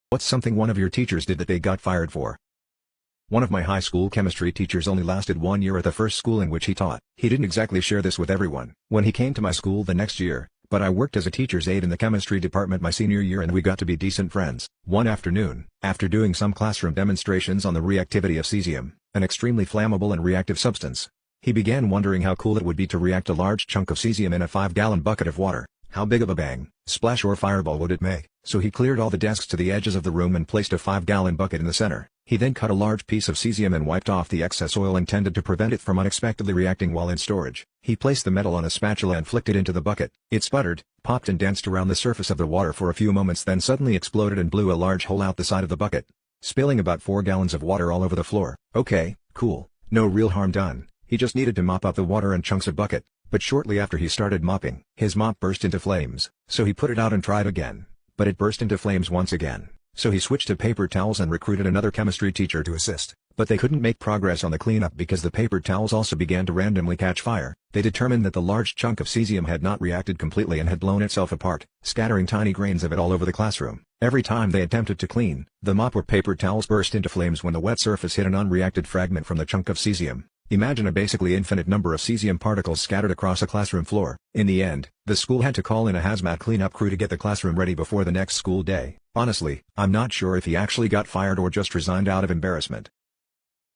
What's something one of your teachers did that they got fired for? One of my high school chemistry teachers only lasted 1 year at the first school in which he taught. He didn't exactly share this with everyone when he came to my school the next year, but I worked as a teacher's aide in the chemistry department my senior year and we got to be decent friends. One afternoon, after doing some classroom demonstrations on the reactivity of cesium, an extremely flammable and reactive substance, he began wondering how cool it would be to react a large chunk of cesium in a 5-gallon bucket of water. How big of a bang, splash or fireball would it make? So he cleared all the desks to the edges of the room and placed a 5-gallon bucket in the center. He then cut a large piece of cesium and wiped off the excess oil intended to prevent it from unexpectedly reacting while in storage. He placed the metal on a spatula and flicked it into the bucket. It sputtered, popped and danced around the surface of the water for a few moments, then suddenly exploded and blew a large hole out the side of the bucket, spilling about 4 gallons of water all over the floor. Okay, cool, no real harm done. He just needed to mop up the water and chunks of bucket. But shortly after he started mopping, his mop burst into flames, so he put it out and tried again, but it burst into flames once again. So he switched to paper towels and recruited another chemistry teacher to assist. But they couldn't make progress on the cleanup because the paper towels also began to randomly catch fire. They determined that the large chunk of cesium had not reacted completely and had blown itself apart, scattering tiny grains of it all over the classroom. Every time they attempted to clean, the mop or paper towels burst into flames when the wet surface hit an unreacted fragment from the chunk of cesium. Imagine a basically infinite number of cesium particles scattered across a classroom floor. In the end, the school had to call in a hazmat cleanup crew to get the classroom ready before the next school day. Honestly, I'm not sure if he actually got fired or just resigned out of embarrassment.